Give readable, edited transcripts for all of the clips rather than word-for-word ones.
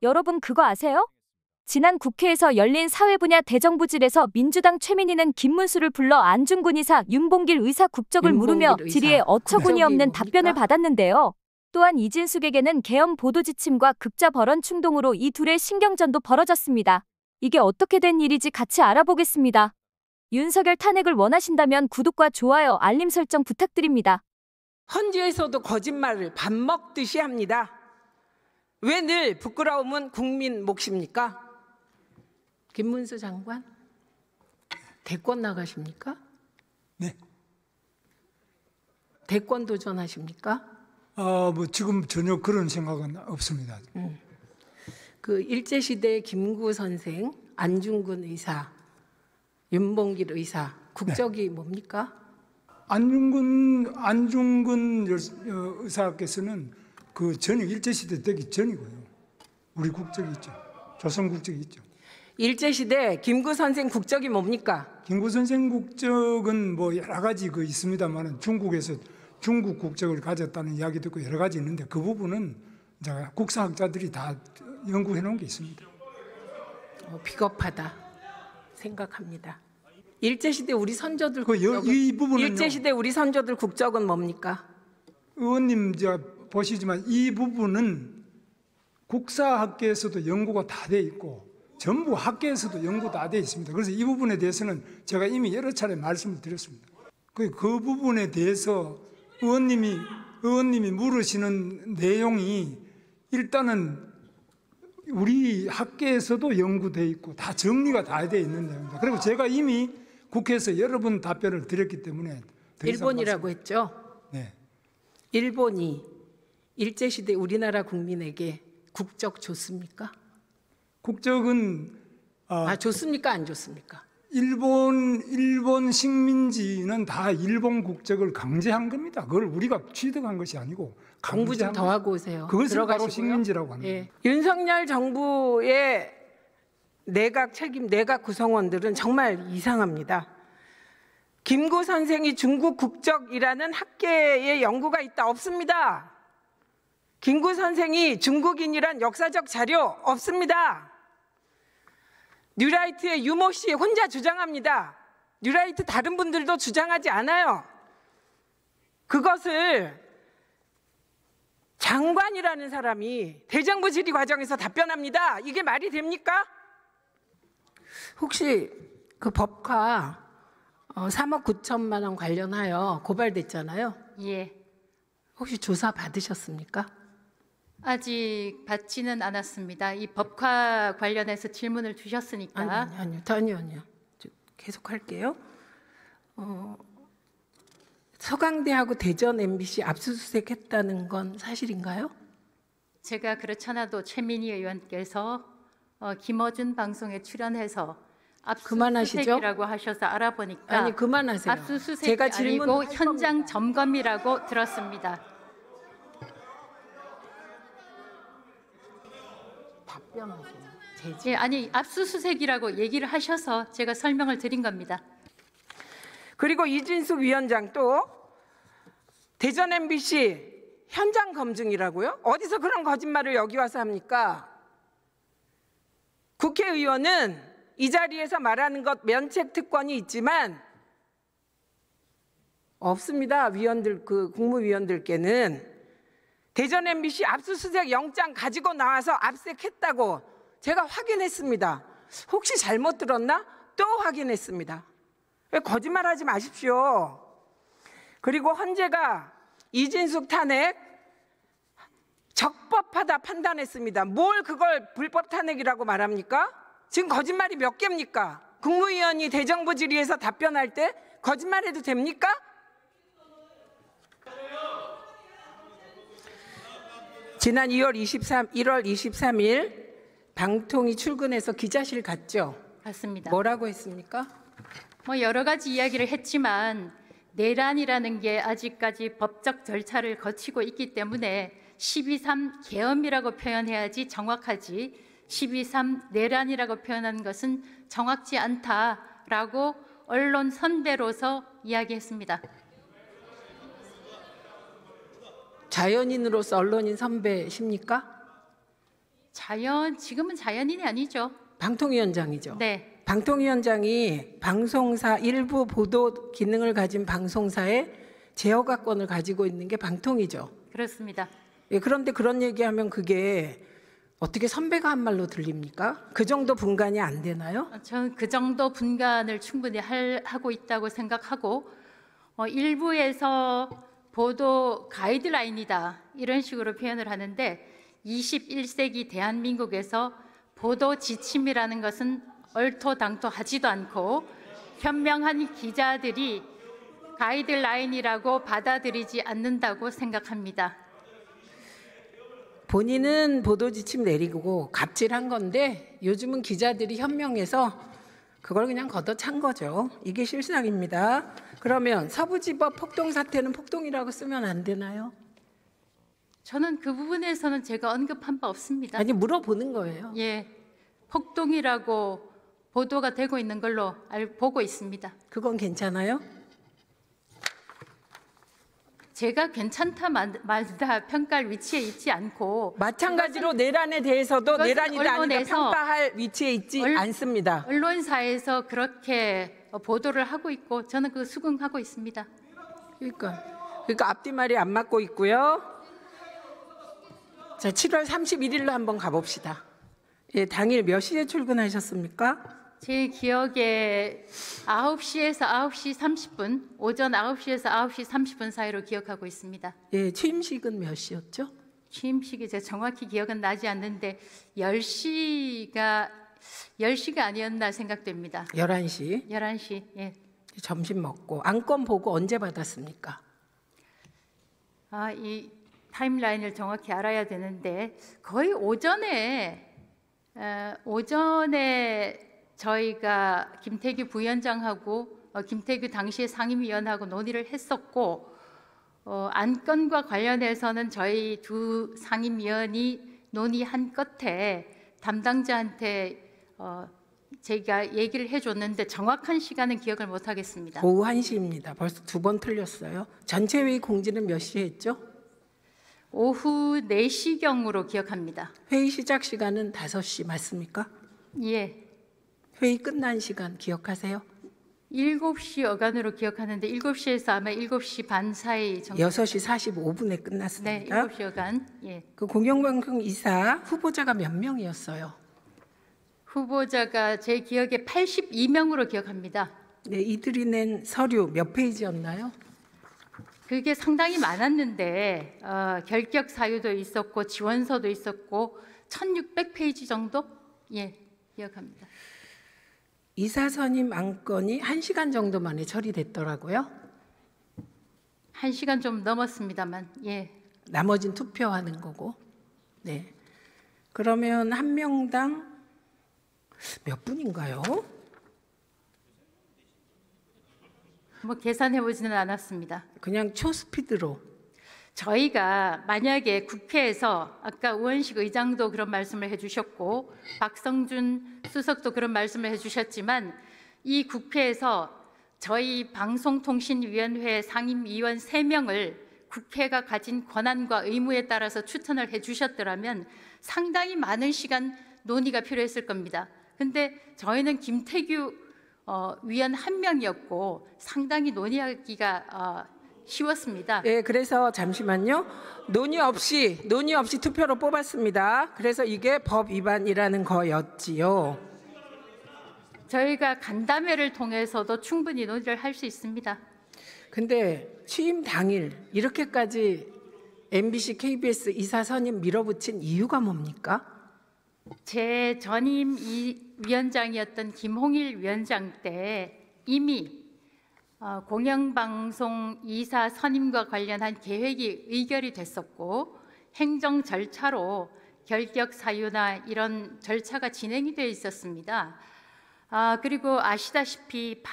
여러분 그거 아세요? 지난 국회에서 열린 사회분야 대정부질에서 민주당 최민희는 김문수를 불러 안중근 의사, 윤봉길 의사 국적을 물으며 질의에 어처구니 없는 답변을 받았는데요. 또한 이진숙에게는 계엄 보도 지침과 극자 발언 충동으로 이 둘의 신경전도 벌어졌습니다. 이게 어떻게 된 일인지 같이 알아보겠습니다. 윤석열 탄핵을 원하신다면 구독과 좋아요, 알림 설정 부탁드립니다. 헌재에서도 거짓말을 밥 먹듯이 합니다. 왜 늘 부끄러움은 국민 몫입니까? 김문수 장관, 대권 나가십니까? 네. 대권 도전하십니까? 뭐 지금 전혀 그런 생각은 없습니다. 그 일제시대 김구 선생, 안중근 의사, 윤봉길 의사 국적이 뭡니까? 안중근 의사께서는 그 전역 일제시대 되기 전이고요. 우리 국적이 있죠. 조선 국적이 있죠. 일제시대 김구 선생 국적이 뭡니까? 김구 선생 국적은 뭐 여러 가지 그 있습니다만 중국에서 중국 국적을 가졌다는 이야기도 있고 여러 가지 있는데 그 부분은 이제 국사학자들이 다 연구해 놓은 게 있습니다. 비겁하다 생각합니다. 일제시대 우리 선조들 이 부분은요, 일제시대 우리 선조들 국적은 뭡니까? 의원님 보시지만 이 부분은 국사학계에서도 연구가 다 돼 있고 전부 학계에서도 연구 다 돼 있습니다. 그래서 이 부분에 대해서는 제가 이미 여러 차례 말씀을 드렸습니다. 그 부분에 대해서 의원님이 물으시는 내용이 일단은 우리 학계에서도 연구돼 있고 다 정리가 다 돼 있는 내용입니다. 그리고 제가 이미 국회에서 여러 번 답변을 드렸기 때문에 일본이라고 했죠? 네. 일본이 일제시대 우리나라 국민에게 국적 줬습니까? 국적은 줬습니까? 안 줬습니까? 일본 식민지는 다 일본 국적을 강제한 겁니다. 그걸 우리가 취득한 것이 아니고 공부 좀 더 하고 오세요. 그것을 바로 식민지라고 합니다. 예. 윤석열 정부의 내각 구성원들은 정말 이상합니다. 김구 선생이 중국 국적이라는 학계의 연구가 있다 없습니다. 김구 선생이 중국인이란 역사적 자료 없습니다. 뉴라이트의 유모 씨 혼자 주장합니다. 뉴라이트 다른 분들도 주장하지 않아요. 그것을 장관이라는 사람이 대정부 질의 과정에서 답변합니다. 이게 말이 됩니까? 혹시 그 법카 3억 9천만 원 관련하여 고발됐잖아요. 예. 혹시 조사 받으셨습니까? 아직 받지는 않았습니다. 이 법화 관련해서 질문을 주셨으니까. 아니요. 계속 할게요. 서강대하고 대전 MBC 압수수색했다는 건 사실인가요? 제가 그렇잖아도 최민희 의원께서 김어준 방송에 출연해서 압수수색이라고 하셔서 알아보니까 아니 그만하세요. 압수수색이 제가 아니고 현장 점검이라고 들었습니다. 답변하세요. 예, 아니 압수수색이라고 얘기를 하셔서 제가 설명을 드린 겁니다. 그리고 이진숙 위원장 또 대전 MBC 현장 검증이라고요? 어디서 그런 거짓말을 여기 와서 합니까? 국회의원은 이 자리에서 말하는 것 면책 특권이 있지만 없습니다. 국무위원들께는 대전 MBC 압수수색 영장 가지고 나와서 압색했다고 제가 확인했습니다. 혹시 잘못 들었나? 또 확인했습니다. 왜 거짓말하지 마십시오. 그리고 헌재가 이진숙 탄핵 적법하다 판단했습니다. 뭘 그걸 불법 탄핵이라고 말합니까? 지금 거짓말이 몇 개입니까? 국무위원이 대정부 질의에서 답변할 때 거짓말해도 됩니까? 지난 1월 23일 방통위 출근해서 기자실 갔죠? 맞습니다. 뭐라고 했습니까? 여러 가지 이야기를 했지만 내란이라는 게 아직까지 법적 절차를 거치고 있기 때문에 12.3 계엄이라고 표현해야지 정확하지 12.3 내란이라고 표현하는 것은 정확치 않다라고 언론 선배로서 이야기했습니다. 자연인으로서 언론인 선배십니까? 지금은 자연인이 아니죠. 방통위원장이죠. 네, 방통위원장이 방송사 일부 보도 기능을 가진 방송사의 제어가권을 가지고 있는 게 방통이죠. 그렇습니다. 예, 그런데 그런 얘기하면 그게 어떻게 선배가 한 말로 들립니까? 그 정도 분간이 안 되나요? 저는 그 정도 분간을 충분히 하고 있다고 생각하고 일부에서 보도 가이드라인이다 이런 식으로 표현을 하는데 21세기 대한민국에서 보도 지침이라는 것은 얼토당토하지도 않고 현명한 기자들이 가이드라인이라고 받아들이지 않는다고 생각합니다. 본인은 보도지침 내리고 갑질한 건데 요즘은 기자들이 현명해서 그걸 그냥 걷어찬 거죠. 이게 실상입니다. 그러면 서부지법 폭동 사태는 폭동이라고 쓰면 안 되나요? 저는 그 부분에서는 제가 언급한 바 없습니다. 아니, 물어보는 거예요. 예, 폭동이라고 보도가 되고 있는 걸로 보고 있습니다. 그건 괜찮아요? 제가 괜찮다 말다 평가할 위치에 있지 않고 마찬가지로 내란에 대해서도 그것은 내란이다 아니다 언론에서 평가할 위치에 있지 않습니다. 언론사에서 그렇게 보도를 하고 있고 저는 그 수긍하고 있습니다. 그러니까 앞뒤말이 안 맞고 있고요. 자, 7월 31일로 한번 가봅시다. 예, 당일 몇 시에 출근하셨습니까? 제 기억에 9시에서 9시 30분, 오전 9시에서 9시 30분 사이로 기억하고 있습니다. 예, 취임식은 몇 시였죠? 취임식이 제가 정확히 기억은 나지 않는데 10시가 아니었나 생각됩니다. 11시. 11시. 예. 점심 먹고 안건 보고 언제 받았습니까? 이 타임라인을 정확히 알아야 되는데 거의 오전에 저희가 김태규 부위원장하고 김태규 당시의 상임위원하고 논의를 했었고 안건과 관련해서는 저희 두 상임위원이 논의한 끝에 담당자한테 제가 얘기를 해줬는데 정확한 시간은 기억을 못하겠습니다. 오후 1시입니다. 벌써 2번 틀렸어요. 전체 회의 공지는 몇 시에 했죠? 오후 4시경으로 기억합니다. 회의 시작 시간은 5시 맞습니까? 예. 회의 끝난 시간 기억하세요? 7시 여간으로 기억하는데 7시에서 아마 7시 반 사이 정도. 6시 45분에 네, 끝났습니다. 7시 여간. 예. 그 공영방송 이사 후보자가 몇 명이었어요? 후보자가 제 기억에 82명으로 기억합니다. 네, 이들이 낸 서류 몇 페이지였나요? 그게 상당히 많았는데 결격 사유도 있었고 지원서도 있었고 1600페이지 정도? 예, 기억합니다. 이사 선임 안건이 1시간 정도 만에 처리됐더라고요. 1시간 좀 넘었습니다만. 예. 나머진 투표하는 거고. 네. 그러면 한 명당 몇 분인가요? 뭐 계산해 보지는 않았습니다. 그냥 초스피드로. 저희가 만약에 국회에서 아까 우원식 의장도 그런 말씀을 해주셨고 박성준 수석도 그런 말씀을 해주셨지만 이 국회에서 저희 방송통신위원회 상임위원 3명을 국회가 가진 권한과 의무에 따라서 추천을 해주셨더라면 상당히 많은 시간 논의가 필요했을 겁니다. 근데 저희는 김태규 위원 1명이었고 상당히 논의하기가 쉬웠습니다. 네, 그래서 잠시만요. 논의 없이 투표로 뽑았습니다. 그래서 이게 법 위반이라는 거였지요. 저희가 간담회를 통해서도 충분히 논의를 할 수 있습니다. 근데 취임 당일 이렇게까지 MBC, KBS 이사 선임 밀어붙인 이유가 뭡니까? 제 전임 위원장이었던 김홍일 위원장 때 이미 공영방송 이사 선임과 관련한 계획이 의결이 됐었고 행정 절차로 결격 사유나 이런 절차가 진행이 되어 있었습니다. 그리고 아시다시피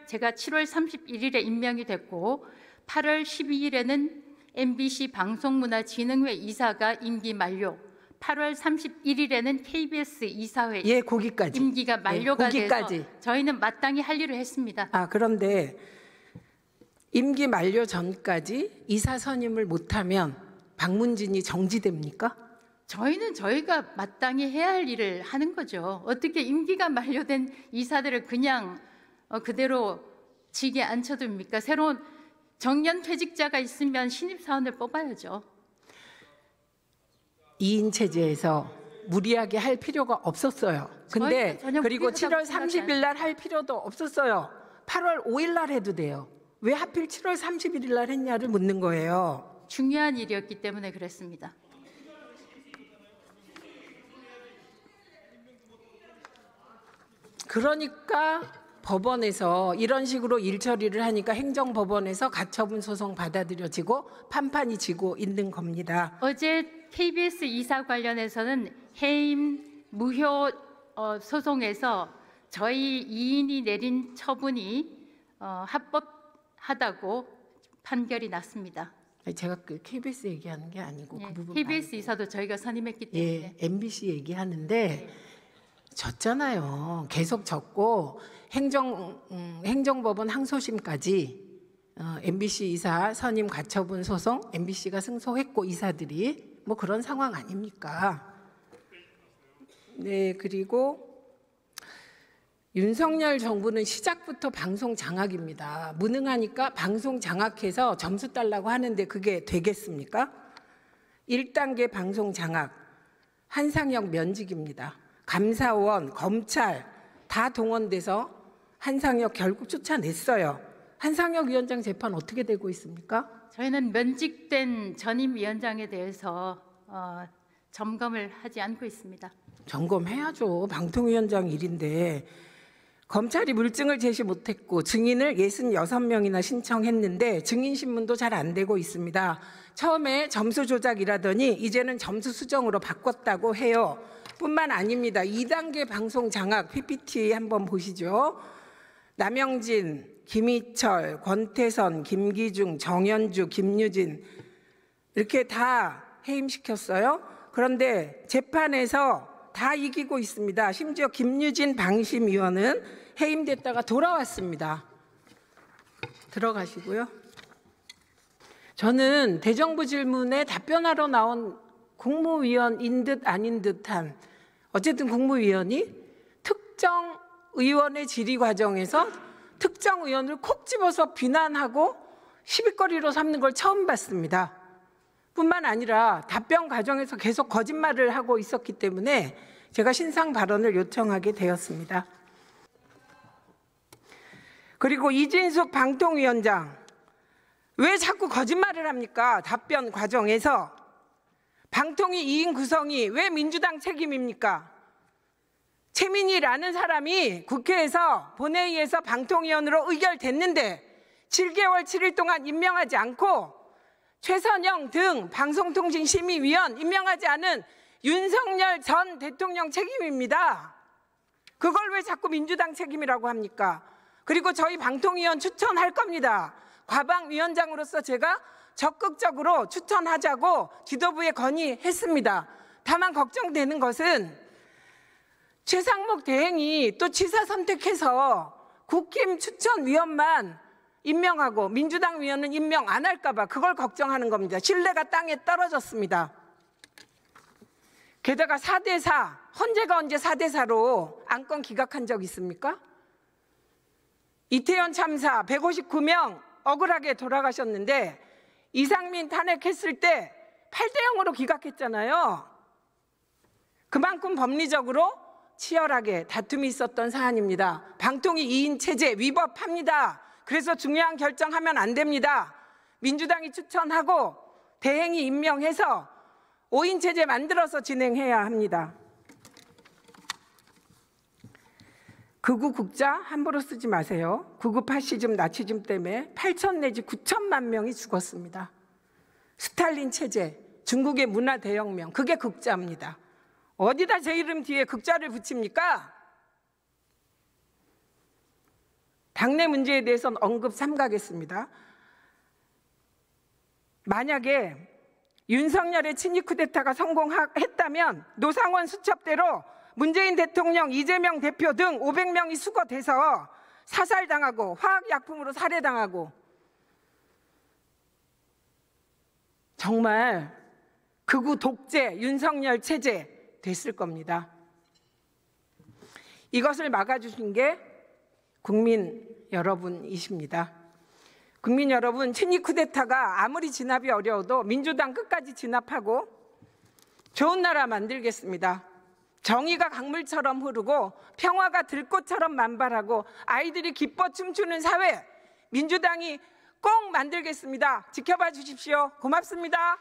제가 7월 31일에 임명이 됐고 8월 12일에는 MBC 방송문화진흥회 이사가 임기 만료, 8월 31일에는 KBS 이사회 거기까지. 임기가 만료가 거기까지. 돼서 저희는 마땅히 할 일을 했습니다. 그런데 임기 만료 전까지 이사 선임을 못하면 방문진이 정지됩니까? 저희는 저희가 마땅히 해야 할 일을 하는 거죠. 어떻게 임기가 만료된 이사들을 그냥 그대로 직에 앉혀둡니까? 새로운 정년 퇴직자가 있으면 신입사원을 뽑아야죠. 2인 체제에서 무리하게 할 필요가 없었어요. 근데 전혀 그리고 무리하다고 7월 생각하지 30일 날 할 필요도 없었어요. 8월 5일 날 해도 돼요. 왜 하필 7월 31일 날 했냐를 묻는 거예요. 중요한 일이었기 때문에 그랬습니다. 그러니까 법원에서 이런 식으로 일 처리를 하니까 행정법원에서 가처분 소송 받아들여지고 판판이 지고 있는 겁니다. 어제 KBS 이사 관련해서는 해임 무효 소송에서 저희 2인이 내린 처분이 합법하다고 판결이 났습니다. 제가 그 KBS 얘기하는 게 아니고 그 부분 KBS 말고. 이사도 저희가 선임했기 때문에. 예, MBC 얘기하는데 졌잖아요. 계속 졌고 행정법원 항소심까지 MBC 이사 선임 가처분 소송 MBC가 승소했고 이사들이 뭐 그런 상황 아닙니까? 네, 그리고 윤석열 정부는 시작부터 방송 장악입니다. 무능하니까 방송 장악해서 점수 달라고 하는데 그게 되겠습니까? 1단계 방송 장악, 한상혁 면직입니다. 감사원, 검찰 다 동원돼서 한상혁 결국 쫓아냈어요. 한상혁 위원장 재판 어떻게 되고 있습니까? 저희는 면직된 전임 위원장에 대해서 점검을 하지 않고 있습니다. 점검해야죠. 방통위원장 일인데 검찰이 물증을 제시 못했고 증인을 66명이나 신청했는데 증인 신문도 잘 안 되고 있습니다. 처음에 점수 조작이라더니 이제는 점수 수정으로 바꿨다고 해요. 뿐만 아닙니다. 2단계 방송 장악 PPT 한번 보시죠. 남영진, 김희철, 권태선, 김기중, 정현주, 김유진 이렇게 다 해임시켰어요. 그런데 재판에서 다 이기고 있습니다. 심지어 김유진 방심위원은 해임됐다가 돌아왔습니다. 들어가시고요. 저는 대정부 질문에 답변하러 나온 국무위원인 듯 아닌 듯한 어쨌든 국무위원이 특정 의원의 질의 과정에서 특정 의원을 콕 집어서 비난하고 시비거리로 삼는 걸 처음 봤습니다. 뿐만 아니라 답변 과정에서 계속 거짓말을 하고 있었기 때문에 제가 신상 발언을 요청하게 되었습니다. 그리고 이진숙 방통위원장 왜 자꾸 거짓말을 합니까? 답변 과정에서 방통위 2인 구성이 왜 민주당 책임입니까? 최민희라는 사람이 국회에서 본회의에서 방통위원으로 의결됐는데 7개월 7일 동안 임명하지 않고 최선영 등 방송통신심의위원 임명하지 않은 윤석열 전 대통령 책임입니다. 그걸 왜 자꾸 민주당 책임이라고 합니까? 그리고 저희 방통위원 추천할 겁니다. 과방위원장으로서 제가 적극적으로 추천하자고 지도부에 건의했습니다. 다만 걱정되는 것은 최상목 대행이 또 지사 선택해서 국힘 추천위원만 임명하고 민주당 위원은 임명 안 할까 봐 그걸 걱정하는 겁니다. 신뢰가 땅에 떨어졌습니다. 게다가 4대4, 헌재가 언제 4대4로 안건 기각한 적 있습니까? 이태원 참사 159명 억울하게 돌아가셨는데 이상민 탄핵했을 때 8대0으로 기각했잖아요. 그만큼 법리적으로 치열하게 다툼이 있었던 사안입니다. 방통위 2인 체제 위법합니다. 그래서 중요한 결정하면 안 됩니다. 민주당이 추천하고 대행이 임명해서 5인 체제 만들어서 진행해야 합니다. 극우 국자 함부로 쓰지 마세요. 극우 파시즘 나치즘 때문에 8천 내지 9천만 명이 죽었습니다. 스탈린 체제, 중국의 문화 대혁명, 그게 극자입니다. 어디다 제 이름 뒤에 극자를 붙입니까? 당내 문제에 대해서는 언급 삼가겠습니다. 만약에 윤석열의 친일 쿠데타가 성공했다면 노상원 수첩대로 문재인 대통령, 이재명 대표 등 500명이 수거돼서 사살당하고 화학약품으로 살해당하고 정말 극우 독재 윤석열 체제 됐을 겁니다. 이것을 막아주신 게 국민 여러분이십니다. 국민 여러분, 친이 쿠데타가 아무리 진압이 어려워도 민주당 끝까지 진압하고 좋은 나라 만들겠습니다. 정의가 강물처럼 흐르고 평화가 들꽃처럼 만발하고 아이들이 기뻐 춤추는 사회, 민주당이 꼭 만들겠습니다. 지켜봐 주십시오. 고맙습니다.